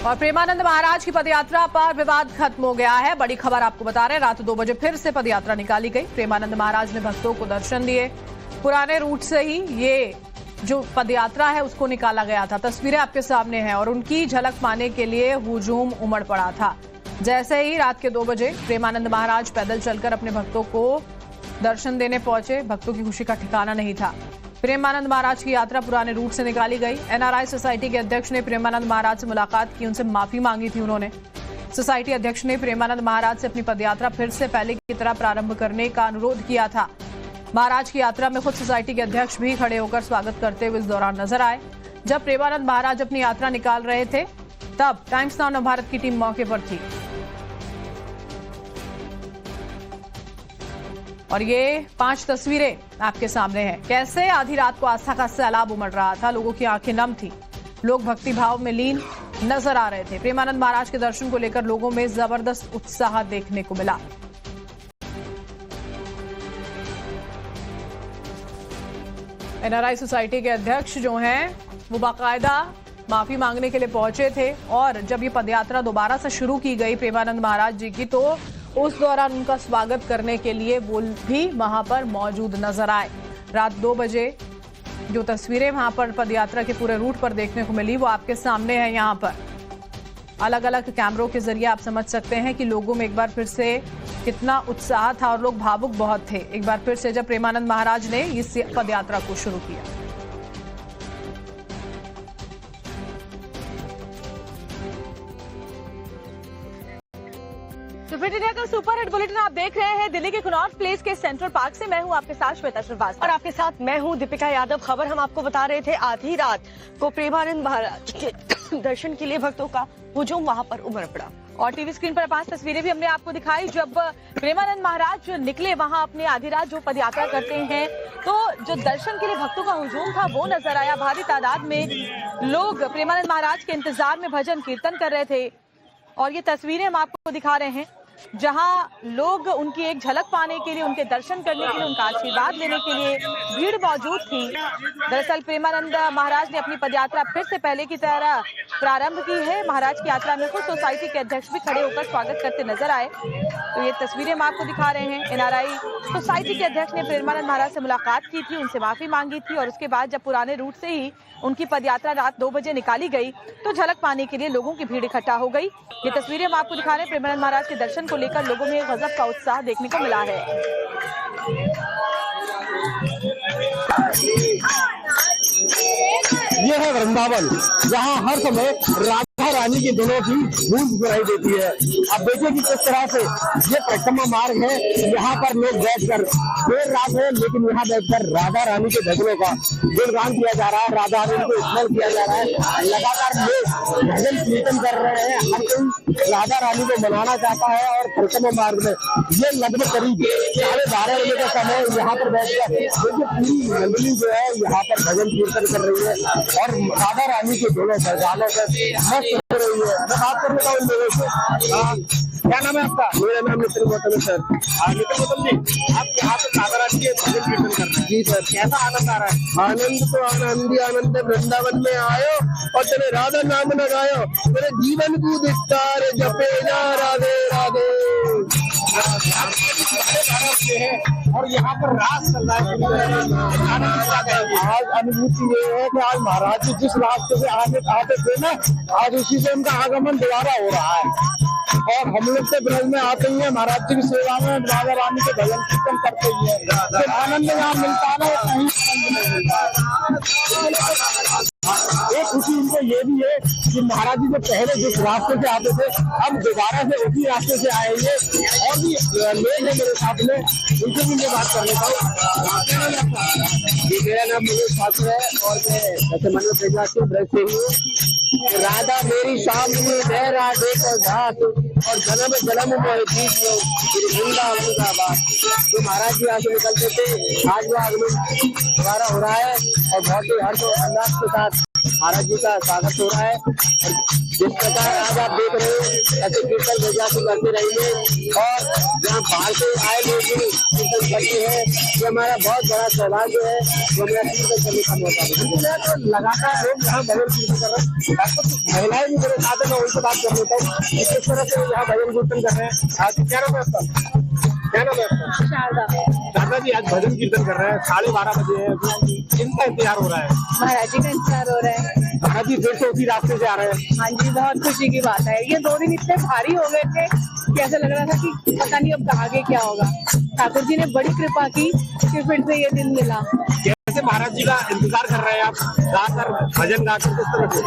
और प्रेमानंद महाराज की पदयात्रा पर विवाद खत्म हो गया है। बड़ी खबर आपको बता रहे हैं, रात 2 बजे फिर से पदयात्रा निकाली गई। प्रेमानंद महाराज ने भक्तों को दर्शन दिए। पुराने रूट से ही ये जो पदयात्रा है उसको निकाला गया था। तस्वीरें आपके सामने हैं और उनकी झलक पाने के लिए हुजूम उमड़ पड़ा था। जैसे ही रात के 2 बजे प्रेमानंद महाराज पैदल चलकर अपने भक्तों को दर्शन देने पहुंचे, भक्तों की खुशी का ठिकाना नहीं था। प्रेमानंद महाराज की यात्रा पुराने रूट से निकाली गई। एनआरआई सोसाइटी के अध्यक्ष ने प्रेमानंद महाराज से मुलाकात की, उनसे माफी मांगी थी उन्होंने। सोसाइटी अध्यक्ष ने प्रेमानंद महाराज से अपनी पदयात्रा फिर से पहले की तरह प्रारंभ करने का अनुरोध किया था। महाराज की यात्रा में खुद सोसाइटी के अध्यक्ष भी खड़े होकर स्वागत करते हुए इस दौरान नजर आए। जब प्रेमानंद महाराज अपनी यात्रा निकाल रहे थे तब टाइम्स नाउ नवभारत की टीम मौके पर थी और ये 5 तस्वीरें आपके सामने हैं। कैसे आधी रात को आस्था का सैलाब उमड़ रहा था, लोगों की आंखें नम थी, लोग भक्ति भाव में लीन नजर आ रहे थे। प्रेमानंद महाराज के दर्शन को लेकर लोगों में जबरदस्त उत्साह देखने को मिला। एनआरआई सोसाइटी के अध्यक्ष जो हैं वो बाकायदा माफी मांगने के लिए पहुंचे थे और जब ये पदयात्रा दोबारा से शुरू की गई प्रेमानंद महाराज जी की, तो उस दौरान उनका स्वागत करने के लिए वो भी वहां पर मौजूद नजर आए। रात 2 बजे जो तस्वीरें वहां पर पदयात्रा के पूरे रूट पर देखने को मिली वो आपके सामने है। यहाँ पर अलग अलग कैमरों के जरिए आप समझ सकते हैं कि लोगों में एक बार फिर से कितना उत्साह था और लोग भावुक बहुत थे एक बार फिर से जब प्रेमानंद महाराज ने इस पदयात्रा को शुरू किया। तो फिट इंडिया का सुपर हिट बुलेटिन आप देख रहे हैं दिल्ली के कनॉट प्लेस के सेंट्रल पार्क से। मैं हूं आपके साथ श्वेता श्रीवास्तव और आपके साथ मैं हूं दीपिका यादव। खबर हम आपको बता रहे थे, आधी रात को प्रेमानंद महाराज के दर्शन के लिए भक्तों का हुजूम वहां पर उमड़ पड़ा और टीवी स्क्रीन पर 5 तस्वीरें भी हमने आपको दिखाई। जब प्रेमानंद महाराज निकले वहां अपने आधी रात जो पदयात्रा करते हैं, तो जो दर्शन के लिए भक्तों का हुजूम था वो नजर आया। भारी तादाद में लोग प्रेमानंद महाराज के इंतजार में भजन कीर्तन कर रहे थे और ये तस्वीरें हम आपको दिखा रहे हैं जहां लोग उनकी एक झलक पाने के लिए, उनके दर्शन करने के लिए, उनका आशीर्वाद लेने के लिए भीड़ मौजूद थी। दरअसल प्रेमानंद महाराज ने अपनी पदयात्रा फिर से पहले की तरह प्रारंभ की है। महाराज की यात्रा में खुद सोसाइटी के अध्यक्ष भी खड़े होकर स्वागत करते नजर आए। तो ये तस्वीरें हम आपको दिखा रहे हैं। एनआरआई सोसाइटी के अध्यक्ष ने प्रेमानंद महाराज से मुलाकात की थी, उनसे माफी मांगी थी और उसके बाद जब पुराने रूट से ही उनकी पदयात्रा रात 2 बजे निकाली गई तो झलक पाने के लिए लोगों की भीड़ इकट्ठा हो गई। ये तस्वीरें हम आपको दिखा रहे हैं। प्रेमानंद महाराज के दर्शन को लेकर लोगों में गजब का उत्साह देखने को मिला है। ये है वृंदावन, जहाँ हर समय राधा रानी के दिनों की गूंज सुनाई देती है। अब देखिए कि किस तरह से ये परिक्रमा मार्ग है। यहाँ पर लोग बैठकर, देर रात है लेकिन यहाँ बैठकर राधा रानी के भजनों का गुणगान किया जा रहा है, राधा रानी को स्मरण किया जा रहा है। लगातार लोग भजन कीर्तन कर रहे हैं। हर कोई राधा रानी को मनाना चाहता है और परिक्रमा मार्ग में ये लगभग करीब 12:30 बजे का समय यहाँ पर बैठकर देखिए पूरी मंडली जो है यहाँ पर भजन कीर्तन कर रही है और राधा रानी के दोनों गानों पर मस्त हो रही है। मैं बात कर लेता हूँ लोगों से। क्या नाम है आपका? मेरा नाम नितिन गौतम है सर। नितिन गौतम जी, आप यहाँ पे राधा रानी के भजन कीर्तन कर रहे हैं? जी सर। कैसा आनंद आ रहा है? आनंद तो आनंद ही आनंद है। वृंदावन में आयो और तेरे राधा नाम लगायो, तेरे जीवन को विस्तार जपे जा राधे राधे। और यहाँ पर रास चल रहा है। आज अनुभूति ये है कि आज महाराज जी जिस रास्ते से आते थे ना, आज उसी से उनका आगमन दोबारा हो रहा है और हम लोग तो ब्रज में आते ही हैं महाराज जी की सेवा में, राधा रानी के भजन कीर्तन करते ही है। तो आनंद यहाँ मिलता है, कहीं आनंद नहीं मिलता है। एक खुशी उनको ये भी है कि महाराज जी जो पहले जिस रास्ते से आते थे अब दोबारा से उसी रास्ते से आएंगे। और भी लोग हैं मेरे साथ में, उनसे भी मैं बात कर लेता हूँ। मेरा नाम मनोज ठाकुर है और मैं ऐसे मनोज तेजा से ब्रज से हूँ। राधा मेरी शाम में है राधे का घाट और जन्म जन्म में जीत लो वृंदावन का बात। जो महाराज जी यहाँ से निकलते थे, आज वो आगमन दोबारा हो रहा है और बहुत ही हर्ष और उल्लास के साथ महाराज जी का स्वागत हो रहा है। और जिस प्रकार आज आप देख रहे हो ऐसे कीर्तन बजाते करते रहेंगे और जहाँ बाहर से आए लोग भी कीर्तन करते हैं, ये हमारा बहुत बड़ा सौभाग्य है जो हमारा कीर्तन करने का मौका मिला। तो लगातार लोग यहाँ भजन कीर्तन कर रहे हैं, कुछ महिलाएं भी मेरे साथ है, मैं उनसे बात कर लेता हूँ किस तरह से यहाँ भजन कीर्तन कर रहे हैं। आज क्या नाम है आपका? क्या नाम है आपका? शारदा जी, आज भजन कीर्तन कर रहे हैं, 12:30 बजे है, किनका इंतजार हो रहा है? महाराज जी का इंतजार हो रहा है। महाराज जी फिर से उसी रास्ते से आ रहे हैं? हाँ जी, बहुत खुशी की बात है। ये 2 दिन इतने भारी हो गए थे कि ऐसा लग रहा था कि पता नहीं अब आगे क्या होगा। ठाकुर जी ने बड़ी कृपा की कि फिर से ये दिन मिला। कैसे महाराज जी का इंतजार कर रहे हैं आप, गाकर भजन गाकर किस तरह से?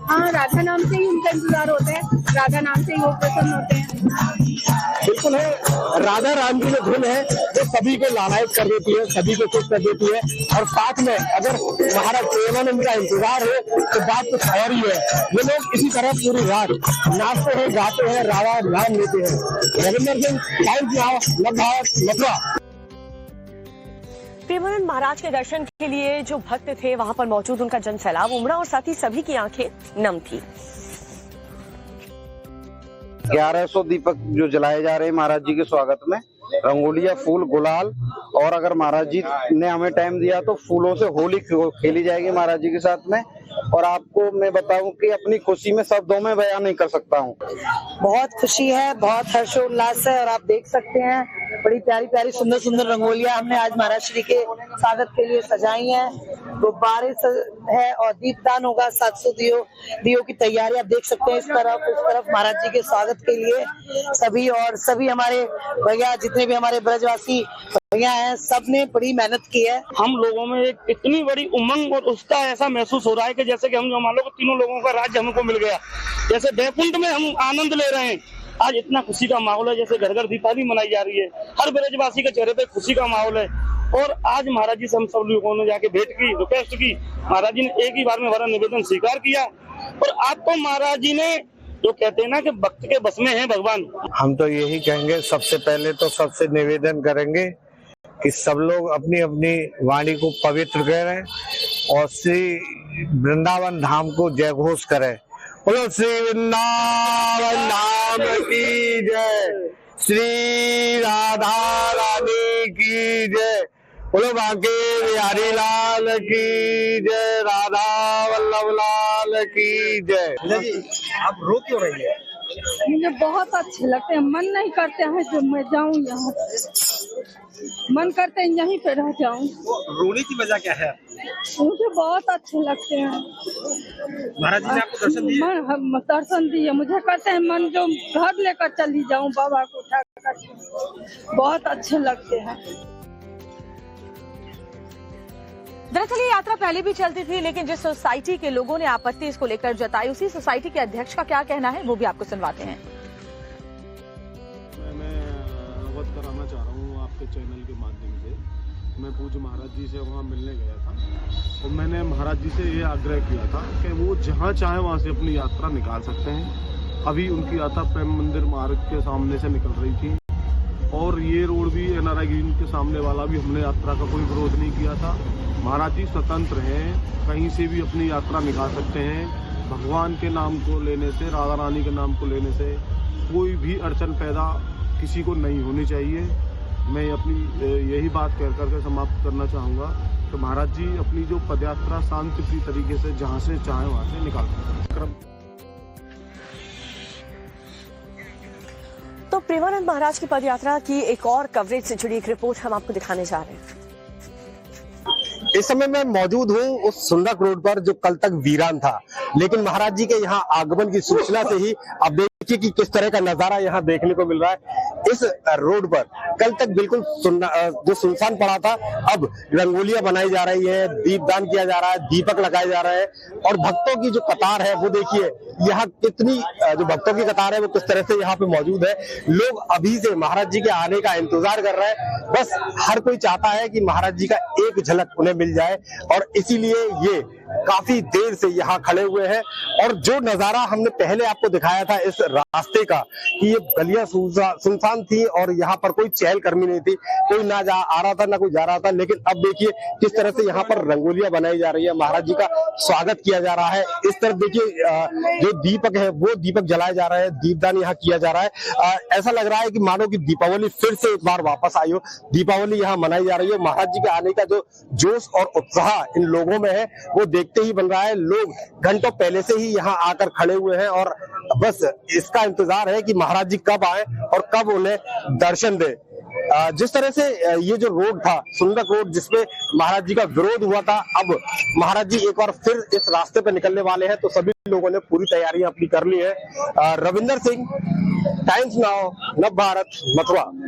हाँ, राधा नाम से ही उनका इंतजार होता है, राधा नाम से ही वो प्रसन्न होते हैं। बिल्कुल है, राधा राम की जो धुन है वो सभी को लालायित कर देती है, सभी को खुश कर देती है। और साथ में अगर महाराज प्रेमानंद का इंतजार है तो बात कुछ और ही है। ये लोग इसी तरह पूरी रात नाचते हैं, गाते हैं, राधा नाम लेते हैं। Ravinder Singh, Times Now, Mathura. प्रेमानंद महाराज के दर्शन के लिए जो भक्त थे वहां पर मौजूद, उनका जन सैलाब उमड़ा और साथ ही सभी की आंखें नम थी। 1100 दीपक जो जलाए जा रहे हैं महाराज जी के स्वागत में, रंगोलियां, फूल, गुलाल, और अगर महाराज जी ने हमें टाइम दिया तो फूलों से होली खेली जाएगी महाराज जी के साथ में। और आपको मैं बताऊं कि अपनी खुशी में शब्दों में बयान नहीं कर सकता हूं। बहुत खुशी है, बहुत हर्षोल्लास है। और आप देख सकते हैं बड़ी प्यारी प्यारी सुंदर सुंदर रंगोलियां हमने आज महाराज श्री के स्वागत के लिए सजाई हैं। गुब्बारे है और दीपदान होगा। 700 दियो की तैयारी आप देख सकते हैं। इस तरफ महाराज जी के स्वागत के लिए सभी हमारे भैया, जितने भी हमारे ब्रजवासी भैया हैं, सबने बड़ी मेहनत की है। हम लोगों में एक इतनी बड़ी उमंग और उसका ऐसा महसूस हो रहा है कि जैसे कि हम मान लो 3 लोगों का राज्य हमको मिल गया, जैसे बैकुंठ में हम आनंद ले रहे हैं। आज इतना खुशी का माहौल है, जैसे घर घर दीपावली मनाई जा रही है। हर ब्रजवासी के चेहरे पे खुशी का माहौल है। और आज महाराज जी से हम सब लोगों ने जाके भेंट की, रिक्वेस्ट की। महाराज जी ने एक ही बार में हमारा निवेदन स्वीकार किया। और आज तो महाराज जी ने जो कहते हैं ना कि भक्त के बस में है भगवान। हम तो यही कहेंगे, सबसे पहले तो सबसे निवेदन करेंगे कि सब लोग अपनी अपनी वाणी को पवित्र करें और श्री वृंदावन धाम को जय घोष करें। बोलो श्री वृंदावन धाम की जय, श्री राधा रानी की जय, बोलो बांके बिहारी लाल की जय, राधा वल्लभ लाल की जय। आप रो क्यों रही है? मुझे बहुत अच्छे लगते हैं। मन नहीं करते हैं जो मैं जाऊं यहाँ, मन करते हैं यहीं पे रह जाऊं। रोने की वजह क्या है? मुझे बहुत अच्छे लगते हैं। महाराज जी ने आपको दर्शन दिए? दर्शन दिए। मुझे कहते हैं मन जो घर लेकर चली जाऊं बाबा को उठा कर, बहुत अच्छे लगते हैं। दरअसल ये यात्रा पहले भी चलती थी, लेकिन जिस सोसाइटी के लोगों ने आपत्ति इसको लेकर जताई, उसी सोसाइटी के अध्यक्ष का क्या कहना है वो भी आपको सुनवाते हैं। मैं अवगत कराना चाह रहा हूँ आपके चैनल के माध्यम से। मैं पूज्य महाराज जी से वहाँ मिलने गया था और मैंने महाराज जी से ये आग्रह किया था कि वो जहाँ चाहे वहाँ से अपनी यात्रा निकाल सकते हैं। अभी उनकी यात्रा प्रेम मंदिर मार्ग के सामने से निकल रही थी और ये रोड भी NRI ग्रीन के सामने वाला भी हमने यात्रा का कोई विरोध नहीं किया था। महाराज जी स्वतंत्र हैं, कहीं से भी अपनी यात्रा निकाल सकते हैं। भगवान के नाम को लेने से, राधा रानी के नाम को लेने से कोई भी अड़चन पैदा किसी को नहीं होनी चाहिए। मैं अपनी यही बात कह करके समाप्त करना चाहूँगा कि महाराज जी अपनी जो पदयात्रा शांतिप्रिय तरीके से जहाँ से चाहे वहाँ से निकाल सकते हैं। तो प्रेमानंद महाराज की पदयात्रा की एक और कवरेज से जुड़ी एक रिपोर्ट हम आपको दिखाने जा रहे हैं। इस समय मैं मौजूद हूँ उस सुंदक रोड पर जो कल तक वीरान था, लेकिन महाराज जी के यहाँ आगमन की सूचना से ही अब देखिए कि किस तरह का नजारा यहाँ देखने को मिल रहा है। इस रोड पर कल तक बिल्कुल जो सुनसान पड़ा था, अब रंगोलियां बनाई जा रही है, दीपदान किया जा रहा है, दीपक लगाए जा रहे हैं और भक्तों की जो कतार है वो देखिए यहाँ कितनी, जो भक्तों की कतार है वो किस तरह से यहाँ पे मौजूद है। लोग अभी से महाराज जी के आने का इंतजार कर रहे हैं। बस हर कोई चाहता है कि महाराज जी का एक झलक उन्हें मिल जाए और इसीलिए ये काफी देर से यहाँ खड़े हुए हैं। और जो नजारा हमने पहले आपको दिखाया था इस रास्ते का कि ये गलियां सुनसान थी और यहाँ पर कोई चहलकदमी नहीं थी, कोई ना आ रहा था ना कोई जा रहा था, लेकिन अब देखिए किस तरह से यहाँ पर रंगोलियां बनाई जा रही है, महाराज जी का स्वागत किया जा रहा है। इस तरफ देखिए जो दीपक है वो दीपक जलाए जा रहे हैं, दीपदान यहाँ किया जा रहा है। ऐसा लग रहा है कि मानो कि दीपावली फिर से एक बार वापस आई हो, दीपावली यहाँ मनाई जा रही है। महाराज जी के आने का जो जोश और उत्साह इन लोगों में है वो देखते ही बन रहा है। लोग घंटों पहले से ही यहाँ आकर खड़े हुए हैं और बस इसका इंतजार है कि महाराज जी कब आए और कब उन्हें दर्शन दे। जिस तरह से ये जो रोड था, सुंदर रोड, जिसपे महाराज जी का विरोध हुआ था, अब महाराज जी एक बार फिर इस रास्ते पे निकलने वाले हैं, तो सभी लोगों ने पूरी तैयारियां अपनी कर ली है। रविंदर सिंह, टाइम्स नाउ, नव भारत, मथुरा।